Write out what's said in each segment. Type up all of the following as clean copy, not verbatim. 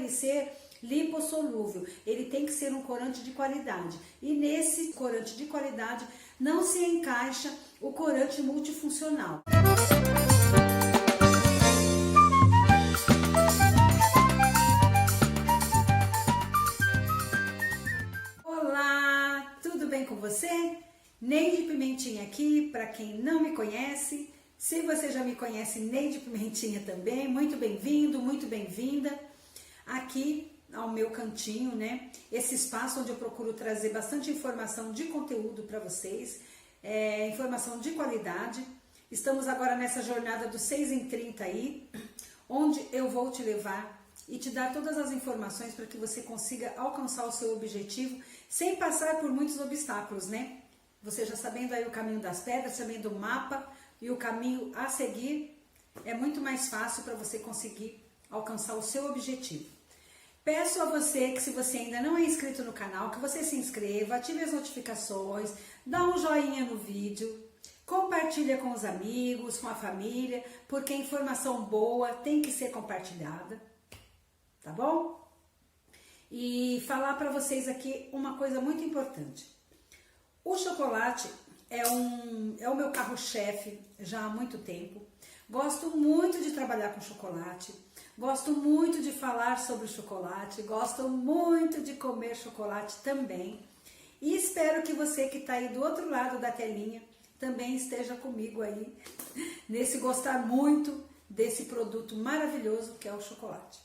ele ser lipossolúvel, ele tem que ser um corante de qualidade. E nesse corante de qualidade não se encaixa o corante multifuncional. Olá, tudo bem com você? Neide Pimentinha aqui, para quem não me conhece. Se você já me conhece, Neide Pimentinha também, muito bem-vindo, muito bem-vinda aqui ao meu cantinho, né? Esse espaço onde eu procuro trazer bastante informação de conteúdo para vocês, informação de qualidade. Estamos agora nessa jornada do 6 em 30 aí, onde eu vou te levar e te dar todas as informações para que você consiga alcançar o seu objetivo sem passar por muitos obstáculos, né? Você já sabendo aí o caminho das pedras, sabendo o mapa e o caminho a seguir, é muito mais fácil para você conseguir alcançar o seu objetivo. Peço a você que, se você ainda não é inscrito no canal, que você se inscreva, ative as notificações, dá um joinha no vídeo, compartilha com os amigos, com a família, porque informação boa tem que ser compartilhada, tá bom? E falar para vocês aqui uma coisa muito importante. O chocolate é o meu carro-chefe já há muito tempo. Gosto muito de trabalhar com chocolate, gosto muito de falar sobre chocolate, gosto muito de comer chocolate também. E espero que você que está aí do outro lado da telinha também esteja comigo aí, nesse gostar muito desse produto maravilhoso que é o chocolate.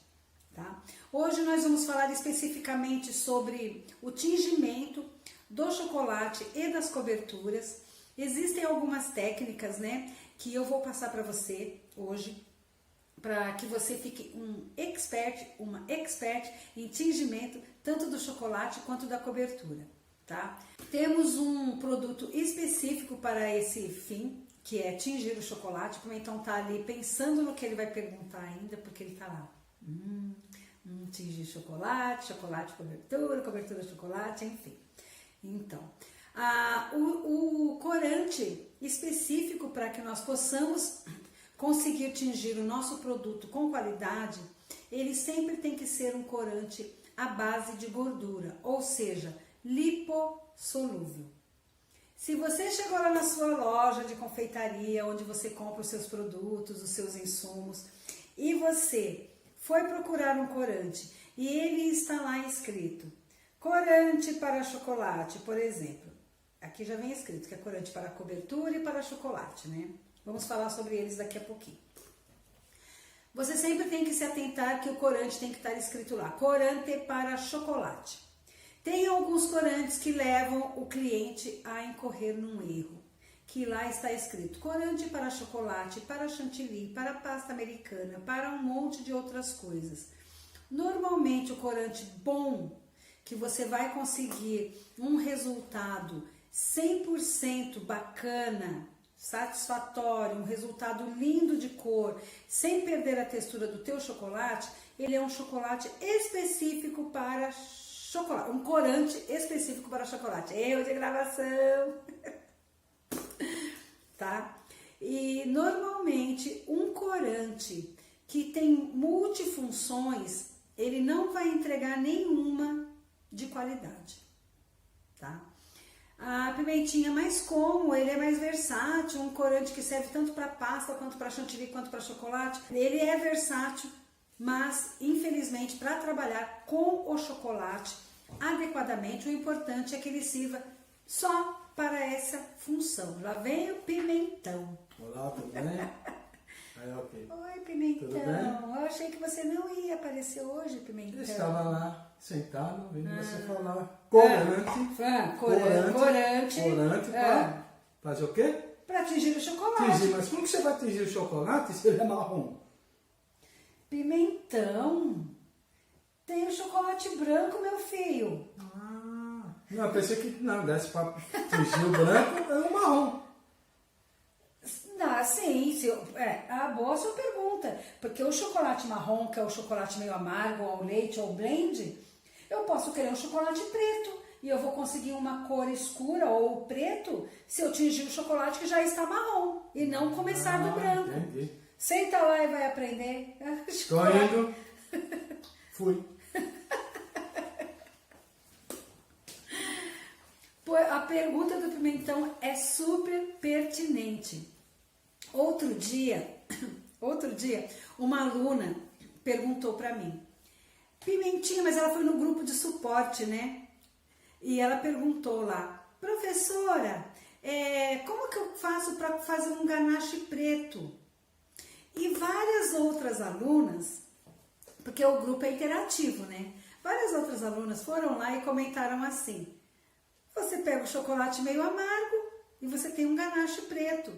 Tá? Hoje nós vamos falar especificamente sobre o tingimento do chocolate e das coberturas. Existem algumas técnicas, né, que eu vou passar para você hoje, para que você fique uma expert em tingimento tanto do chocolate quanto da cobertura, tá? Temos um produto específico para esse fim, que é tingir o chocolate. O Pimentão tá ali pensando no que ele vai perguntar ainda, porque ele tá lá. Tingir chocolate, chocolate cobertura, cobertura chocolate, enfim. Então, o corante específico para que nós possamos conseguir tingir o nosso produto com qualidade, ele sempre tem que ser um corante à base de gordura, ou seja, lipossolúvel. Se você chegou lá na sua loja de confeitaria, onde você compra os seus produtos, os seus insumos, e você foi procurar um corante e ele está lá escrito corante para chocolate, por exemplo. Aqui já vem escrito que é corante para cobertura e para chocolate, né? Vamos falar sobre eles daqui a pouquinho. Você sempre tem que se atentar que o corante tem que estar escrito lá, corante para chocolate. Tem alguns corantes que levam o cliente a incorrer num erro, que lá está escrito corante para chocolate, para chantilly, para pasta americana, para um monte de outras coisas. Normalmente o corante bom, que você vai conseguir um resultado 100% bacana, satisfatório, um resultado lindo de cor, sem perder a textura do teu chocolate, ele é um chocolate específico para chocolate, um corante específico para chocolate. Erro de gravação! Tá? E normalmente um corante que tem multifunções, ele não vai entregar nenhuma de qualidade, tá? A pimentinha mais como, ele é mais versátil, um corante que serve tanto para pasta, quanto para chantilly, quanto para chocolate. Ele é versátil, mas infelizmente para trabalhar com o chocolate adequadamente, o importante é que ele sirva só para essa função. Lá vem o Pimentão. Olá, tudo bem? Aí, ok. Oi, Pimentão. Tudo bem? Eu achei que você não ia aparecer hoje, Pimentão. Eu estava lá, sentado, ouvindo você falar. Corante para fazer o quê? Para tingir o chocolate. Tingir, mas como que você vai tingir o chocolate se ele é marrom? Pimentão, tem o chocolate branco, meu filho. Não, eu pensei que não, desse para tingir o branco, é o marrom. Sim, boa sua pergunta, porque o chocolate marrom, que é o chocolate meio amargo, ao leite ou blend, eu posso querer um chocolate preto e eu vou conseguir uma cor escura ou preto se eu tingir o chocolate que já está marrom e não começar do branco. Entendi. Senta lá e vai aprender. Estou indo. Fui. A pergunta do Pimentão é super pertinente. Outro dia, uma aluna perguntou para mim, Pimentinha, mas ela foi no grupo de suporte, né? E ela perguntou lá, professora, como que eu faço para fazer um ganache preto? E várias outras alunas, porque o grupo é interativo, né? Várias outras alunas foram lá e comentaram assim, você pega o chocolate meio amargo e você tem um ganache preto.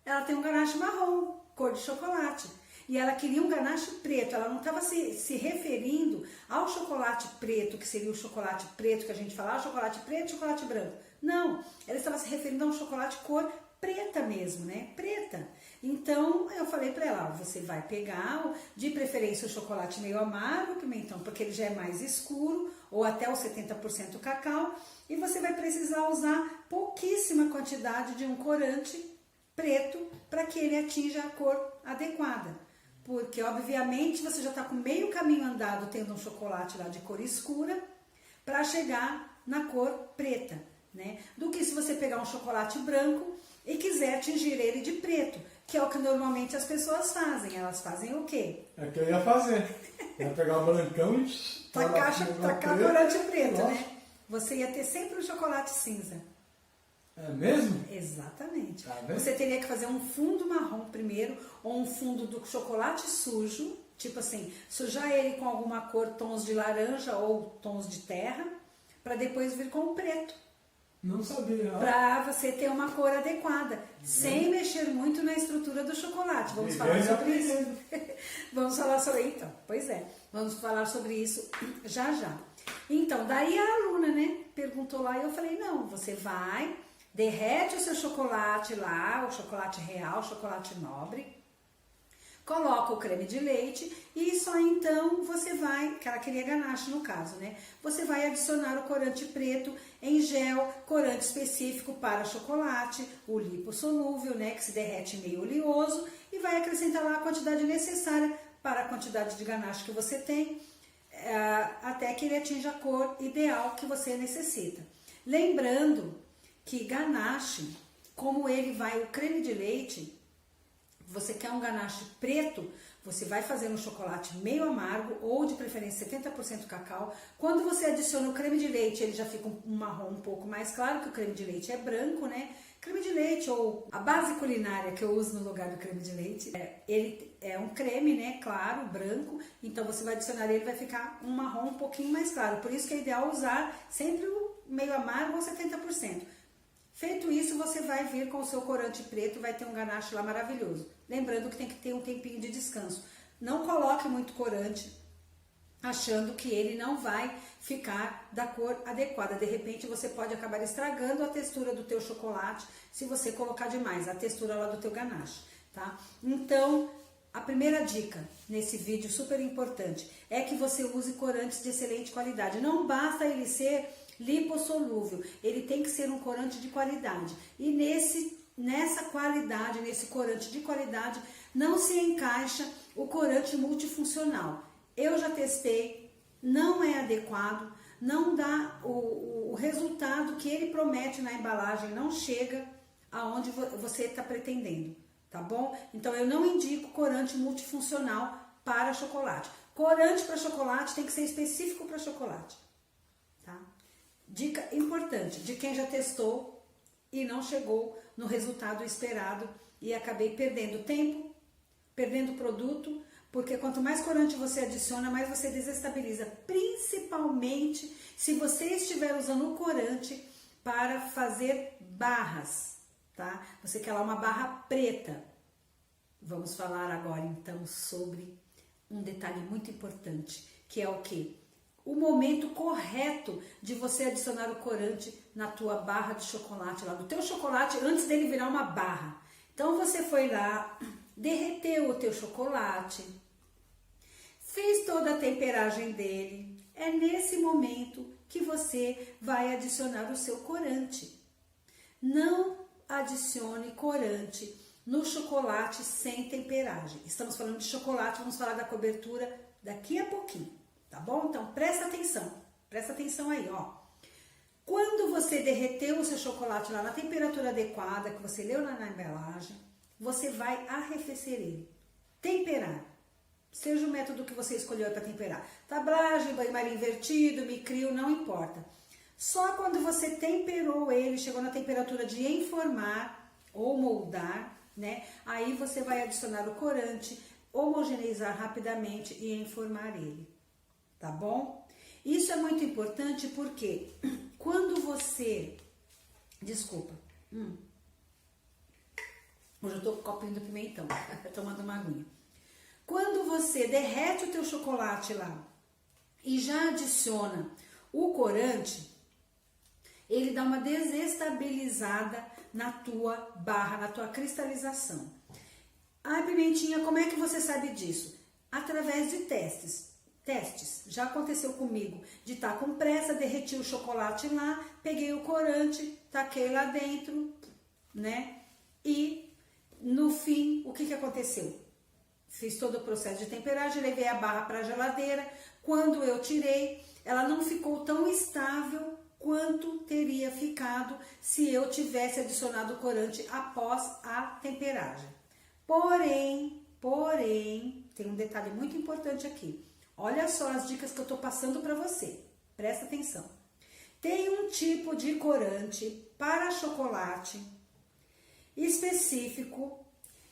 Ela tem um ganache marrom, cor de chocolate. E ela queria um ganache preto, ela não estava se referindo ao chocolate preto, que seria o chocolate preto que a gente fala, chocolate preto e chocolate branco. Não, ela estava se referindo a um chocolate cor preta mesmo, né? Preta. Então, eu falei para ela, você vai pegar, de preferência, o chocolate meio amargo, Pimentão, porque ele já é mais escuro, ou até os 70% cacau, e você vai precisar usar pouquíssima quantidade de um corante preto para que ele atinja a cor adequada. Porque, obviamente, você já está com meio caminho andado tendo um chocolate lá de cor escura para chegar na cor preta, né? Do que se você pegar um chocolate branco e quiser atingir ele de preto, que é o que normalmente as pessoas fazem. Elas fazem o quê? É o que eu ia fazer. Eu ia pegar o brancão e tacar corante preto, né? Você ia ter sempre um chocolate cinza. É mesmo? Exatamente. Tá vendo? Você teria que fazer um fundo marrom primeiro, ou um fundo do chocolate sujo, tipo assim, sujar ele com alguma cor, tons de laranja ou tons de terra, para depois vir com o preto. Não sabia. Para você ter uma cor adequada, sem mexer muito na estrutura do chocolate. Vamos falar sobre isso. Vamos falar sobre isso. Então, pois é. Vamos falar sobre isso já já. Então, daí a aluna, né, perguntou lá e eu falei, não, você vai, derrete o seu chocolate lá, o chocolate real, o chocolate nobre, coloca o creme de leite e só então você vai, que ela queria ganache no caso, né? Você vai adicionar o corante preto em gel, corante específico para chocolate, o lipossolúvel, né? Que se derrete meio oleoso e vai acrescentar lá a quantidade necessária para a quantidade de ganache que você tem, até que ele atinja a cor ideal que você necessita. Lembrando que ganache, como ele vai, o creme de leite, você quer um ganache preto, você vai fazer um chocolate meio amargo ou de preferência 70% cacau. Quando você adiciona o creme de leite, ele já fica um marrom um pouco mais claro, que o creme de leite é branco, né? Creme de leite ou a base culinária que eu uso no lugar do creme de leite, ele é um creme, né? Claro, branco. Então você vai adicionar ele, vai ficar um marrom um pouquinho mais claro. Por isso que é ideal usar sempre o meio amargo ou 70%. Feito isso, você vai vir com o seu corante preto, vai ter um ganache lá maravilhoso. Lembrando que tem que ter um tempinho de descanso. Não coloque muito corante, achando que ele não vai ficar da cor adequada. De repente, você pode acabar estragando a textura do teu chocolate se você colocar demais, a textura lá do teu ganache, tá? Então, a primeira dica nesse vídeo, super importante, é que você use corantes de excelente qualidade. Não basta ele ser lipossolúvel, ele tem que ser um corante de qualidade. E nessa qualidade, nesse corante de qualidade, não se encaixa o corante multifuncional. Eu já testei, não é adequado, não dá o resultado que ele promete na embalagem, não chega aonde você está pretendendo, tá bom? Então eu não indico corante multifuncional para chocolate. Corante para chocolate tem que ser específico para chocolate, tá? Dica importante, de quem já testou e não chegou no resultado esperado e acabei perdendo tempo, perdendo produto, porque quanto mais corante você adiciona, mais você desestabiliza, principalmente se você estiver usando o corante para fazer barras, tá? Você quer lá uma barra preta. Vamos falar agora então sobre um detalhe muito importante, que é o quê? O momento correto de você adicionar o corante na tua barra de chocolate, lá do teu chocolate, antes dele virar uma barra. Então você foi lá, derreteu o teu chocolate, fez toda a temperagem dele. É nesse momento que você vai adicionar o seu corante. Não adicione corante no chocolate sem temperagem. Estamos falando de chocolate, vamos falar da cobertura daqui a pouquinho, tá bom? Então presta atenção aí, ó. Quando você derreteu o seu chocolate lá na temperatura adequada, que você leu na embalagem, você vai arrefecer ele, temperar. Seja o método que você escolheu para temperar. Tablagem, banho-maria invertido, micrio, não importa. Só quando você temperou ele, chegou na temperatura de enformar ou moldar, né? Aí você vai adicionar o corante, homogeneizar rapidamente e enformar ele, tá bom? Isso é muito importante porque quando você... Desculpa. Hoje eu tô com o copinho do pimentão, tomando uma aguinha. Quando você derrete o teu chocolate lá e já adiciona o corante, ele dá uma desestabilizada na tua barra, na tua cristalização. Ah, Pimentinha, como é que você sabe disso? Através de testes. Já aconteceu comigo de estar com pressa, derreti o chocolate lá, peguei o corante, taquei lá dentro, né? E no fim, o que aconteceu? Fiz todo o processo de temperagem, levei a barra para a geladeira. Quando eu tirei, ela não ficou tão estável quanto teria ficado se eu tivesse adicionado o corante após a temperagem. Porém, tem um detalhe muito importante aqui. Olha só as dicas que eu estou passando para você. Presta atenção. Tem um tipo de corante para chocolate específico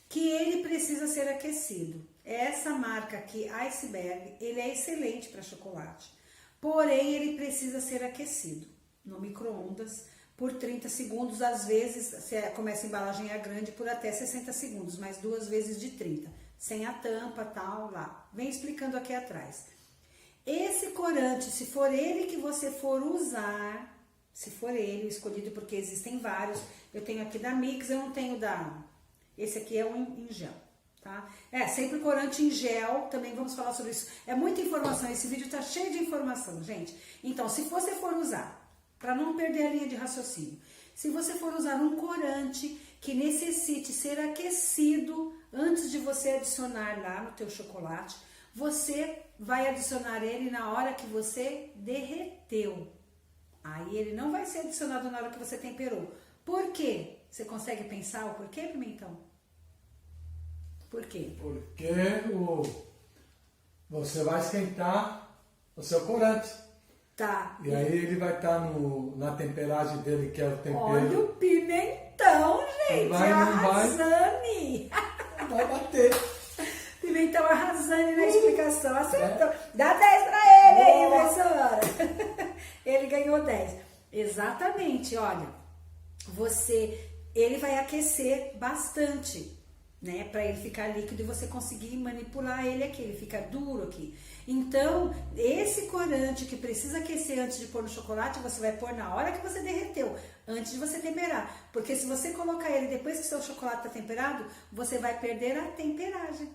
que ele precisa ser aquecido. Essa marca aqui, Iceberg, ele é excelente para chocolate. Porém, ele precisa ser aquecido no micro-ondas por 30 segundos. Às vezes, como essa embalagem é grande, por até 60 segundos, mas 2 vezes de 30. Sem a tampa, tal, lá. Vem explicando aqui atrás. Esse corante, se for ele que você for usar, se for ele, o escolhido, porque existem vários. Eu tenho aqui da Mix, eu não tenho da... Esse aqui é um em gel, tá? Sempre corante em gel, também vamos falar sobre isso. É muita informação, esse vídeo tá cheio de informação, gente. Então, se você for usar, para não perder a linha de raciocínio, se você for usar um corante que necessite ser aquecido antes de você adicionar lá no teu chocolate, você vai adicionar ele na hora que você derreteu. Aí ele não vai ser adicionado na hora que você temperou. Por quê? Você consegue pensar o porquê, Pimentão? Por quê? Porque você vai esquentar o seu corante. Tá. E aí ele vai estar na temperagem dele, que é o tempero. Olha o pimentão, gente. Arrasane. Vai bater. Pimentão arrasando na explicação. Acertou. Dá 10 pra ele aí, professora. Ele ganhou 10. Exatamente, olha. Ele vai aquecer bastante, né? Para ele ficar líquido e você conseguir manipular ele aqui. Ele fica duro aqui. Então, esse corante que precisa aquecer antes de pôr no chocolate, você vai pôr na hora que você derreteu, antes de você temperar. Porque se você colocar ele depois que o seu chocolate está temperado, você vai perder a temperagem.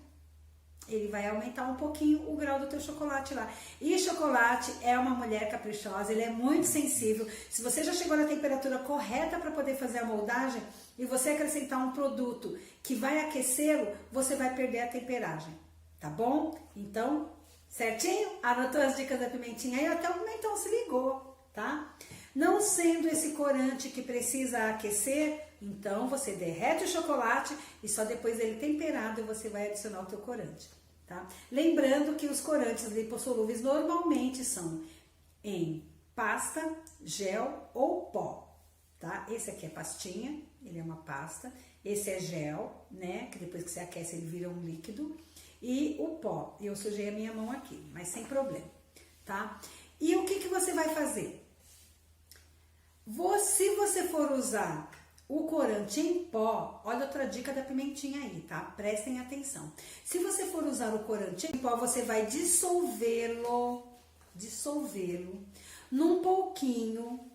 Ele vai aumentar um pouquinho o grau do teu chocolate lá. E chocolate é uma mulher caprichosa, ele é muito sensível. Se você já chegou na temperatura correta para poder fazer a moldagem e você acrescentar um produto que vai aquecê-lo, você vai perder a temperagem, tá bom? Então, certinho? Anotou as dicas da pimentinha aí? Até o pimentão se ligou, tá? Não sendo esse corante que precisa aquecer, então você derrete o chocolate e só depois dele temperado você vai adicionar o teu corante, tá? Lembrando que os corantes lipossolúveis normalmente são em pasta, gel ou pó, tá? Esse aqui é pastinha, ele é uma pasta. Esse é gel, né? Que depois que você aquece ele vira um líquido. E o pó, eu sujei a minha mão aqui, mas sem problema, tá? E o que você vai fazer? Se você for usar o corante em pó, olha outra dica da pimentinha aí, tá? Prestem atenção. Se você for usar o corante em pó, você vai dissolvê-lo num pouquinho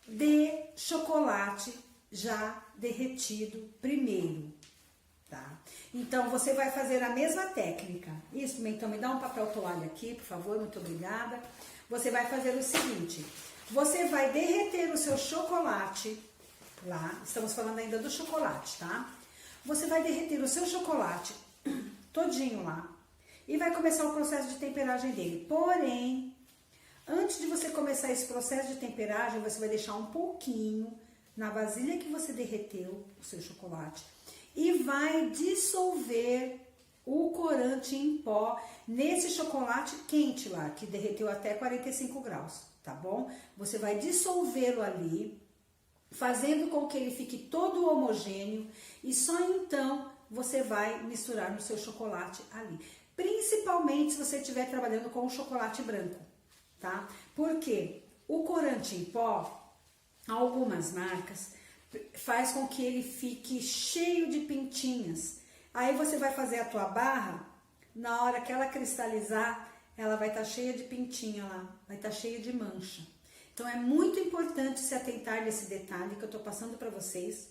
de chocolate já derretido primeiro, tá? Então, você vai fazer a mesma técnica. Isso, Pimentão, me dá um papel toalha aqui, por favor, muito obrigada. Você vai fazer o seguinte, você vai derreter o seu chocolate lá, estamos falando ainda do chocolate, tá? Você vai derreter o seu chocolate todinho lá e vai começar o processo de temperagem dele. Porém, antes de você começar esse processo de temperagem, você vai deixar um pouquinho na vasilha que você derreteu o seu chocolate e vai dissolver o corante em pó nesse chocolate quente lá, que derreteu até 45 graus, tá bom? Você vai dissolvê-lo ali, fazendo com que ele fique todo homogêneo e só então você vai misturar no seu chocolate ali. Principalmente se você estiver trabalhando com o chocolate branco, tá? Porque o corante em pó, algumas marcas, faz com que ele fique cheio de pintinhas. Aí você vai fazer a tua barra, na hora que ela cristalizar, ela vai estar cheia de pintinha lá, vai estar cheia de mancha. Então é muito importante se atentar nesse detalhe que eu estou passando para vocês,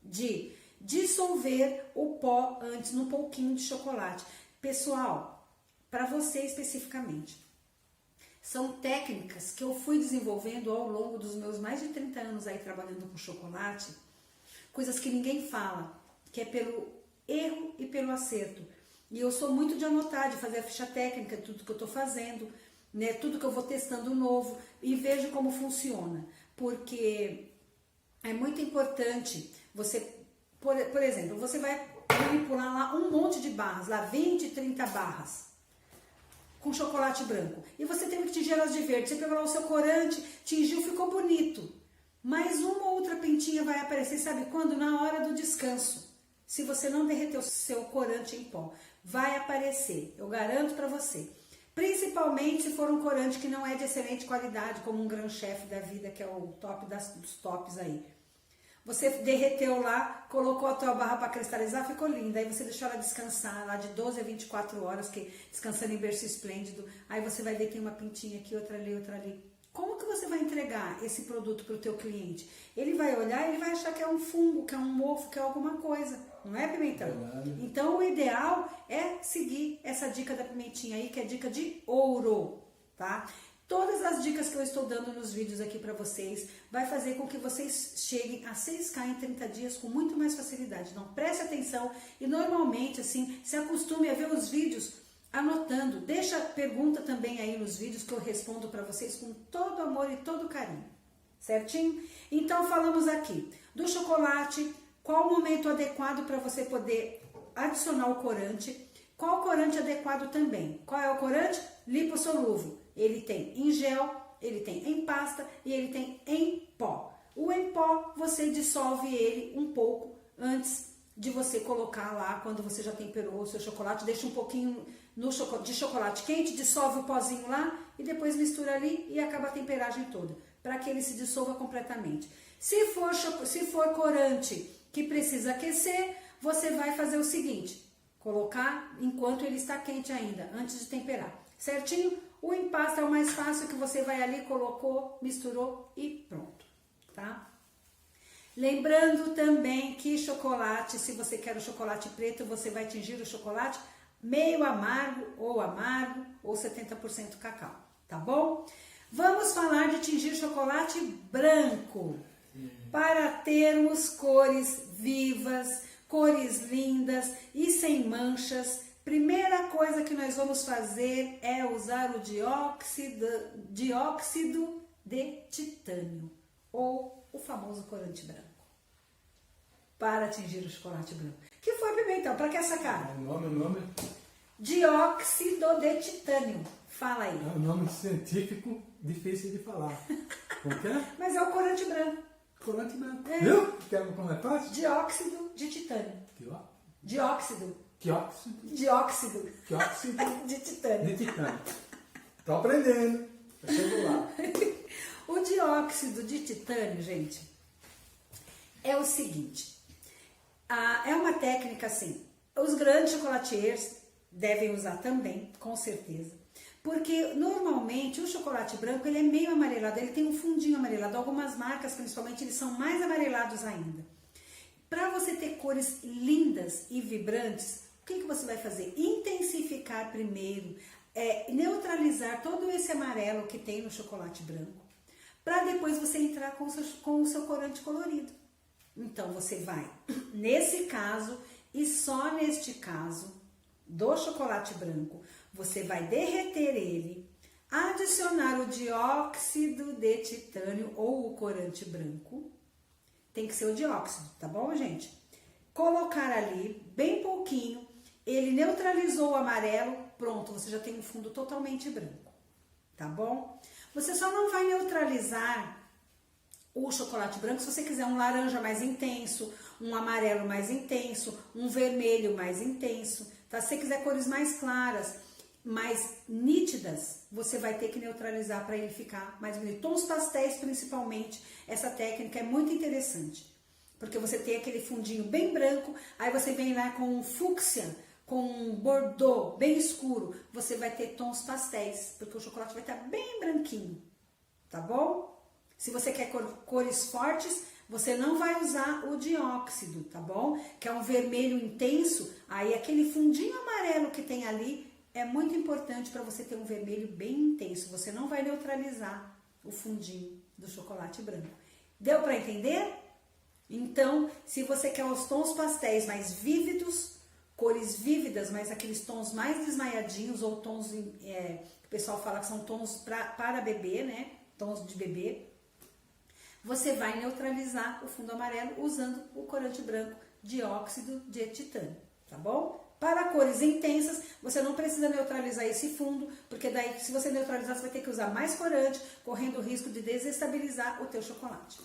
de dissolver o pó antes num pouquinho de chocolate. Pessoal, para você especificamente, são técnicas que eu fui desenvolvendo ao longo dos meus mais de 30 anos aí trabalhando com chocolate, coisas que ninguém fala, que é pelo erro e pelo acerto. E eu sou muito de anotar, de fazer a ficha técnica, tudo que eu estou fazendo, né, tudo que eu vou testando novo e vejo como funciona. Porque é muito importante você, por exemplo, você vai manipular lá um monte de barras, lá 20, 30 barras com chocolate branco. E você teve que tingir elas de verde. Você pegou lá o seu corante, tingiu, ficou bonito. Mas uma ou outra pintinha vai aparecer, sabe quando? Na hora do descanso. Se você não derreter o seu corante em pó, vai aparecer. Eu garanto para você. Principalmente se for um corante que não é de excelente qualidade, como um Gran Chef da vida, que é o top dos tops aí. Você derreteu lá, colocou a tua barra para cristalizar, ficou linda. Aí você deixou ela descansar lá de 12 a 24 horas, que descansando em berço esplêndido. Aí você vai ver, tem uma pintinha aqui, outra ali, outra ali. Como que você vai entregar esse produto para o teu cliente? Ele vai olhar e ele vai achar que é um fungo, que é um mofo, que é alguma coisa. Não é, Pimentão? Então o ideal é seguir essa dica da pimentinha aí, que é dica de ouro, tá? Todas as dicas que eu estou dando nos vídeos aqui para vocês vai fazer com que vocês cheguem a 6K em 30 dias com muito mais facilidade. Então preste atenção e normalmente assim se acostume a ver os vídeos anotando. Deixa pergunta também aí nos vídeos que eu respondo para vocês com todo amor e todo carinho. Certinho? Então falamos aqui do chocolate, qual o momento adequado para você poder adicionar o corante, qual o corante adequado também. Qual é o corante? Lipossolúvel. Ele tem em gel, ele tem em pasta e ele tem em pó. O em pó, você dissolve ele um pouco antes de você colocar lá, quando você já temperou o seu chocolate, deixa um pouquinho de chocolate quente, dissolve o pozinho lá e depois mistura ali e acaba a temperagem toda, para que ele se dissolva completamente. Se for corante que precisa aquecer, você vai fazer o seguinte, colocar enquanto ele está quente ainda, antes de temperar, certinho? O em pasta é o mais fácil, que você vai ali, colocou, misturou e pronto, tá? Lembrando também que chocolate, se você quer o chocolate preto, você vai tingir o chocolate meio amargo ou 70% cacau, tá bom? Vamos falar de tingir chocolate branco, para termos cores vivas, cores lindas e sem manchas. Primeira coisa que nós vamos fazer é usar o dióxido de titânio, ou o famoso corante branco, para tingir o chocolate branco. Que foi, Pimentão? Para que essa cara? O nome? Dióxido de titânio. Fala aí. É um nome científico difícil de falar. Por quê? Mas é o corante branco. Corante branco. É. Viu? Quer como é fácil? Dióxido de titânio. Dióxido de titânio. De titânio. Tô aprendendo. Eu chego lá. O dióxido de titânio, gente, é o seguinte. É uma técnica assim. Os grandes chocolatiers devem usar também, com certeza. Porque normalmente o chocolate branco ele é meio amarelado, ele tem um fundinho amarelado. Algumas marcas, principalmente, eles são mais amarelados ainda. Para você ter cores lindas e vibrantes, o que você vai fazer? Intensificar primeiro, neutralizar todo esse amarelo que tem no chocolate branco, para depois você entrar com o seu corante colorido. Então você vai, nesse caso e só neste caso do chocolate branco, Você vai derreter ele, adicionar o dióxido de titânio ou o corante branco. Tem que ser o dióxido, tá bom, gente? Colocar ali bem pouquinho, ele neutralizou o amarelo, pronto, você já tem um fundo totalmente branco, tá bom? Você só não vai neutralizar o chocolate branco se você quiser um laranja mais intenso, um amarelo mais intenso, um vermelho mais intenso, tá? Se você quiser cores mais claras, mais nítidas, você vai ter que neutralizar para ele ficar mais bonito. Tons pastéis, principalmente, essa técnica é muito interessante, porque você tem aquele fundinho bem branco, aí você vem lá com um fúcsia, com um bordeaux bem escuro, você vai ter tons pastéis, porque o chocolate vai estar bem branquinho, tá bom? Se você quer cores fortes, você não vai usar o dióxido, tá bom? Que é um vermelho intenso, aí aquele fundinho amarelo que tem ali é muito importante para você ter um vermelho bem intenso. Você não vai neutralizar o fundinho do chocolate branco. Deu para entender? Então, se você quer os tons pastéis mais vívidos, cores vívidas, mas aqueles tons mais desmaiadinhos, ou tons que o pessoal fala que são tons para bebê, né? Tons de bebê. Você vai neutralizar o fundo amarelo usando o corante branco, dióxido de titânio, tá bom? Para cores intensas, você não precisa neutralizar esse fundo, porque daí, se você neutralizar, você vai ter que usar mais corante, correndo o risco de desestabilizar o teu chocolate,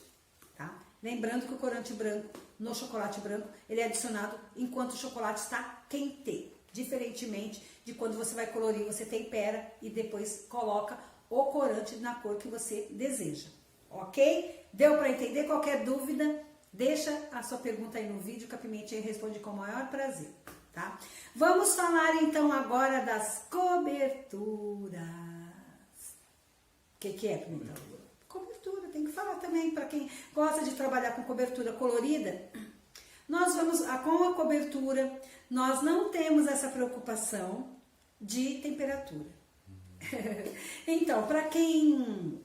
tá? Lembrando que o corante branco, no chocolate branco, ele é adicionado enquanto o chocolate está quente, diferentemente de quando você vai colorir, você tempera e depois coloca o corante na cor que você deseja, ok? Deu para entender? Qualquer dúvida, deixa a sua pergunta aí no vídeo que a Pimentinha responde com o maior prazer, tá? Vamos falar então agora das coberturas. O que é, Pimentão? Cobertura, tem que falar também para quem gosta de trabalhar com cobertura colorida. Nós vamos, com a cobertura, nós não temos essa preocupação de temperatura. Então, para quem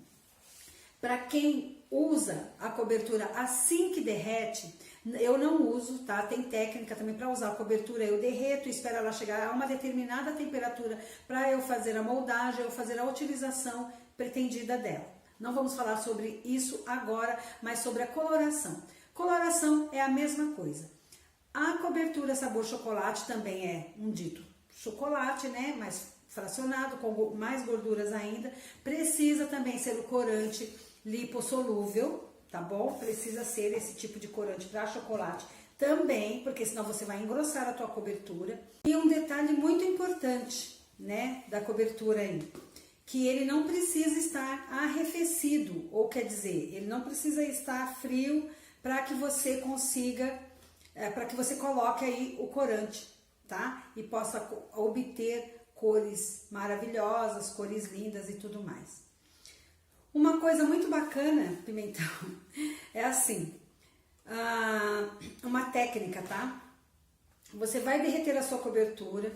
usa a cobertura assim que derrete, eu não uso, tá? Tem técnica também para usar a cobertura, eu derreto e espero ela chegar a uma determinada temperatura para eu fazer a moldagem, eu fazer a utilização pretendida dela. Não vamos falar sobre isso agora, mas sobre a coloração. Coloração é a mesma coisa. A cobertura sabor chocolate também é um dito chocolate, né? Mais fracionado, com mais gorduras ainda. Precisa também ser o corante lipossolúvel, tá bom? Precisa ser esse tipo de corante para chocolate também, porque senão você vai engrossar a tua cobertura. E um detalhe muito importante, né, da cobertura aí, que ele não precisa estar arrefecido, ou quer dizer, ele não precisa estar frio para que você consiga, para que você coloque aí o corante, tá? E possa obter cores maravilhosas, cores lindas e tudo mais. Uma coisa muito bacana, Pimentão, é assim, uma técnica, tá? Você vai derreter a sua cobertura,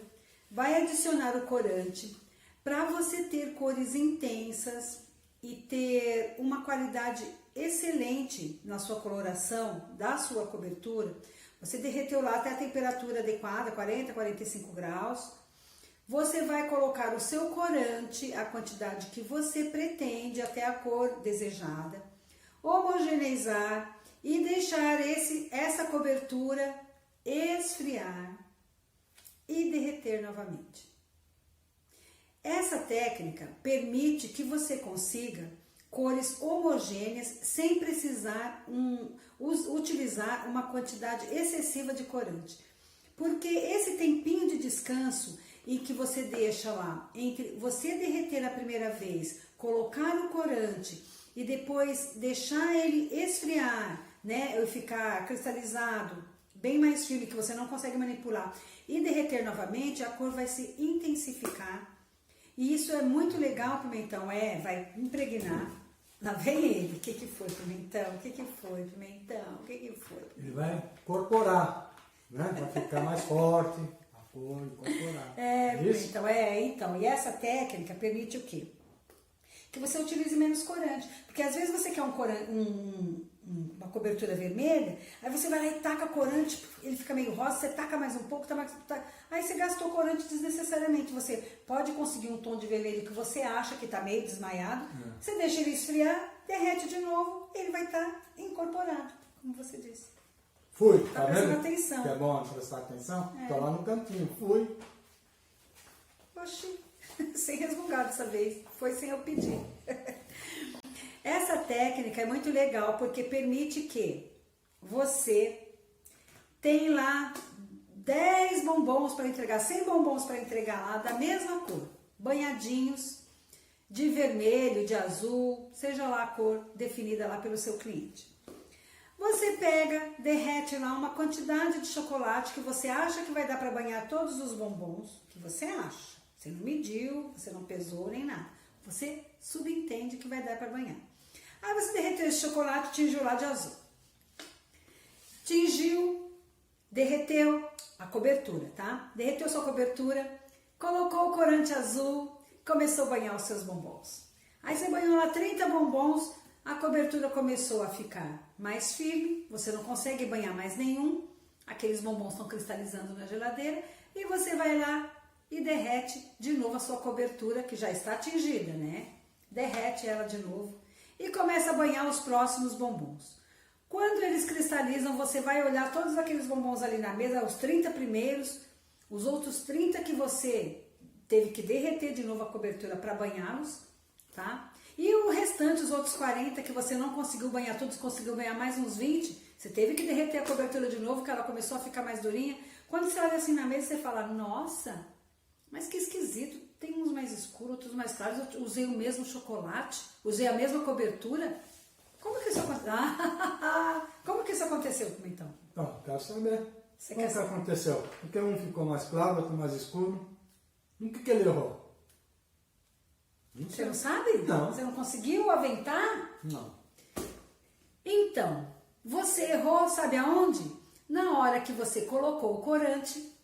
vai adicionar o corante, para você ter cores intensas e ter uma qualidade excelente na sua coloração da sua cobertura. Você derreteu lá até a temperatura adequada, 40, 45 graus. Você vai colocar o seu corante, a quantidade que você pretende, até a cor desejada, homogeneizar e deixar essa cobertura esfriar e derreter novamente. Essa técnica permite que você consiga cores homogêneas sem precisar utilizar uma quantidade excessiva de corante. Porque esse tempinho de descanso em que você deixa lá, entre você derreter a primeira vez, colocar o corante e depois deixar ele esfriar, né, ou ficar cristalizado, bem mais firme, que você não consegue manipular, e derreter novamente, a cor vai se intensificar. E isso é muito legal, Pimentão, vai impregnar. Lá vem ele. O que foi, Pimentão? O que foi, Pimentão? O que foi? Ele vai incorporar, né? Vai ficar mais forte, a cor incorporar. Pimentão, então. E essa técnica permite o quê? que você utilize menos corante. Porque às vezes você quer uma cobertura vermelha, aí você vai lá e taca corante, ele fica meio rosa, você taca mais um pouco, aí você gastou corante desnecessariamente. Você pode conseguir um tom de vermelho que você acha que está meio desmaiado, você deixa ele esfriar, derrete de novo, ele vai estar incorporado, como você disse. Fui, Tá tá prestando vendo? atenção. Que é bom prestar atenção? É. Tô lá no cantinho, fui. Oxi, sem resmungar dessa vez, foi sem eu pedir. Essa técnica é muito legal porque permite que você tem lá 10 bombons para entregar, 100 bombons para entregar lá da mesma cor, banhadinhos de vermelho, de azul, seja lá a cor definida lá pelo seu cliente. Você pega, derrete lá uma quantidade de chocolate que você acha que vai dar para banhar todos os bombons, que você acha. Você não mediu, você não pesou nem nada. Você subentende que vai dar para banhar. Aí você derreteu esse chocolate e tingiu lá de azul. Tingiu, derreteu a cobertura, tá? Derreteu sua cobertura, colocou o corante azul, começou a banhar os seus bombons. Aí você banhou lá 30 bombons, a cobertura começou a ficar mais firme, você não consegue banhar mais nenhum, aqueles bombons estão cristalizando na geladeira, e você vai lá e derrete de novo a sua cobertura, que já está tingida, né? Derrete ela de novo e começa a banhar os próximos bombons. Quando eles cristalizam, você vai olhar todos aqueles bombons ali na mesa, os 30 primeiros, os outros 30 que você teve que derreter de novo a cobertura para banhá-los, tá? E o restante, os outros 40 que você não conseguiu banhar todos, conseguiu banhar mais uns 20, você teve que derreter a cobertura de novo, que ela começou a ficar mais durinha. Quando você olha assim na mesa, você fala, nossa, mas que esquisito, tem uns mais escuros, outros mais claros, eu usei o mesmo chocolate, usei a mesma cobertura. Como que isso aconteceu? Como que isso aconteceu, então? Então, quero saber. Você Como quer que saber? aconteceu? Porque um ficou mais claro, outro mais escuro. No que ele errou? Não Você sei. não sabe? Não. Você não conseguiu aventar? Não. Então, você errou, sabe aonde? Na hora que você colocou o corante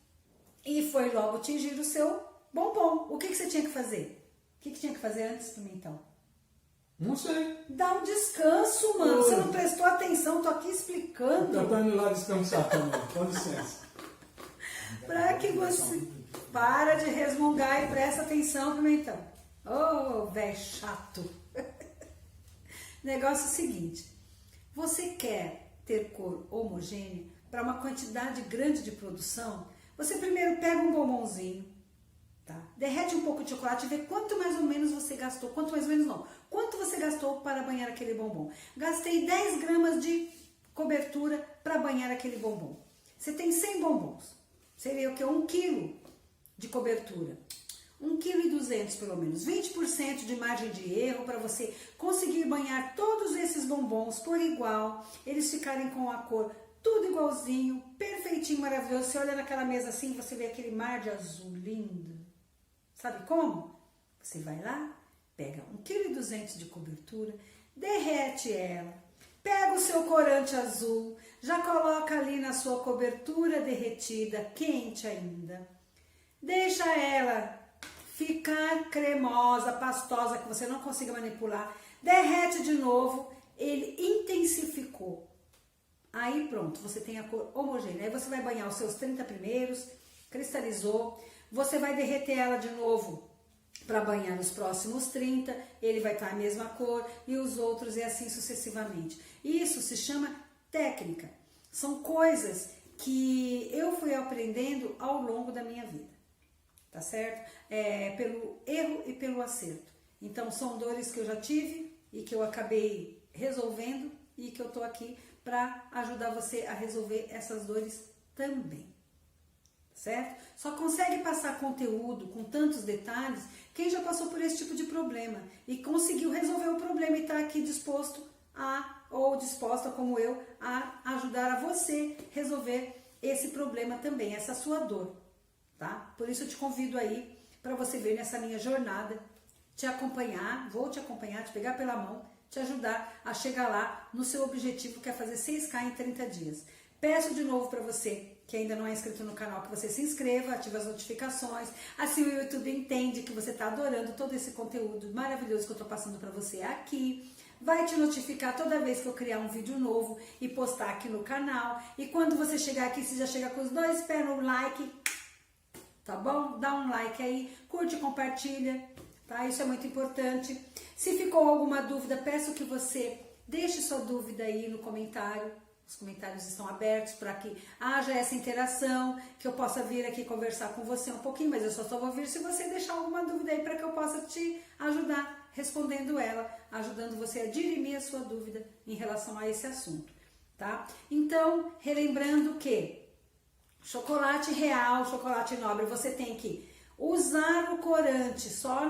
e foi logo tingir o seu bombom. O que você tinha que fazer? O que tinha que fazer antes, Pimentão? Não sei. Dá um descanso, mano. Você não prestou atenção, tô aqui explicando. Eu tô indo lá descansar também. Com licença. Para que você para de resmungar e presta atenção, Pimentão. Ô, velho chato. Negócio é o seguinte. Você quer ter cor homogênea para uma quantidade grande de produção? Você primeiro pega um bombonzinho, tá? Derrete um pouco de chocolate e vê quanto mais ou menos você gastou. Quanto mais ou menos não. Quanto você gastou para banhar aquele bombom? Gastei 10 gramas de cobertura para banhar aquele bombom. Você tem 100 bombons. Seria o que? 1 quilo de cobertura. 1,2 kg pelo menos. 20% de margem de erro para você conseguir banhar todos esses bombons por igual. Eles ficarem com a cor tudo igualzinho, perfeitinho, maravilhoso. Você olha naquela mesa assim, você vê aquele mar de azul lindo. Sabe como? Você vai lá, pega 1,2 kg de cobertura, derrete ela, pega o seu corante azul, já coloca ali na sua cobertura derretida, quente ainda. Deixa ela ficar cremosa, pastosa, que você não consiga manipular. Derrete de novo, ele intensificou. Aí pronto, você tem a cor homogênea. Aí você vai banhar os seus 30 primeiros, cristalizou. Você vai derreter ela de novo para banhar os próximos 30. Ele vai estar a mesma cor e os outros e assim sucessivamente. Isso se chama técnica. São coisas que eu fui aprendendo ao longo da minha vida. Tá certo? Pelo erro e pelo acerto. Então são dores que eu já tive e que eu acabei resolvendo e que eu tô aqui para ajudar você a resolver essas dores também, certo? Só consegue passar conteúdo com tantos detalhes quem já passou por esse tipo de problema e conseguiu resolver o problema e está aqui disposto ou disposta como eu a ajudar a você resolver esse problema também, essa sua dor, tá? Por isso eu te convido aí para você ver nessa minha jornada, te acompanhar, vou te acompanhar, te pegar pela mão, te ajudar a chegar lá no seu objetivo, que é fazer 6K em 30 dias. Peço de novo para você que ainda não é inscrito no canal, que você se inscreva, ative as notificações. Assim o YouTube entende que você está adorando todo esse conteúdo maravilhoso que eu estou passando para você aqui. Vai te notificar toda vez que eu criar um vídeo novo e postar aqui no canal. E quando você chegar aqui, você já chega com os 2 pés no like, tá bom? Dá um like aí, curte, compartilha, tá? Isso é muito importante. Se ficou alguma dúvida, peço que você deixe sua dúvida aí no comentário. Os comentários estão abertos para que haja essa interação, que eu possa vir aqui conversar com você um pouquinho, mas eu só vou vir se você deixar alguma dúvida aí para que eu possa te ajudar respondendo ela, ajudando você a dirimir a sua dúvida em relação a esse assunto, tá? Então, relembrando que chocolate real, chocolate nobre, você tem que usar o corante só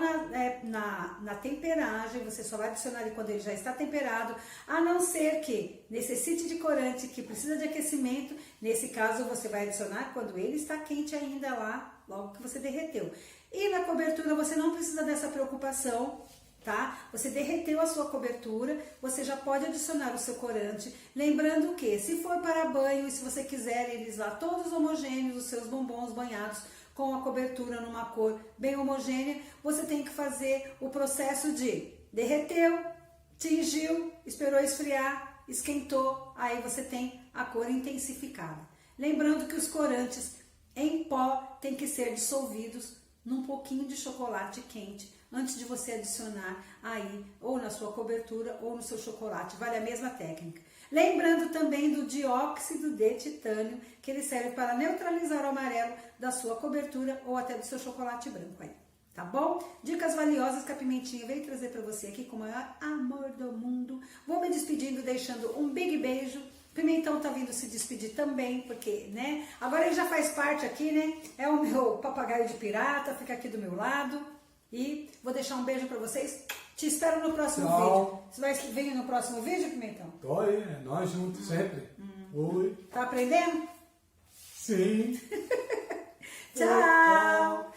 na temperagem, você só vai adicionar ele quando ele já está temperado, a não ser que necessite de corante, que precisa de aquecimento. Nesse caso, você vai adicionar quando ele está quente ainda lá, logo que você derreteu. E na cobertura, você não precisa dessa preocupação, tá? Você derreteu a sua cobertura, você já pode adicionar o seu corante. Lembrando que, se for para banho e se você quiser eles lá todos homogêneos, os seus bombons banhados, com a cobertura numa cor bem homogênea, você tem que fazer o processo de derreteu, tingiu, esperou esfriar, esquentou, aí você tem a cor intensificada. Lembrando que os corantes em pó têm que ser dissolvidos num pouquinho de chocolate quente antes de você adicionar aí ou na sua cobertura ou no seu chocolate, vale a mesma técnica. Lembrando também do dióxido de titânio, que ele serve para neutralizar o amarelo da sua cobertura ou até do seu chocolate branco aí, tá bom? Dicas valiosas que a Pimentinha veio trazer para você aqui com o maior amor do mundo. Vou me despedindo, deixando um big beijo. Pimentão tá vindo se despedir também, porque, né? Agora ele já faz parte aqui, né? É o meu papagaio de pirata, fica aqui do meu lado. E vou deixar um beijo pra vocês. Te espero no próximo vídeo. Você vai vir no próximo vídeo, Pimentão? Tô aí, é nós juntos sempre. Oi. Tá aprendendo? Sim. Tchau!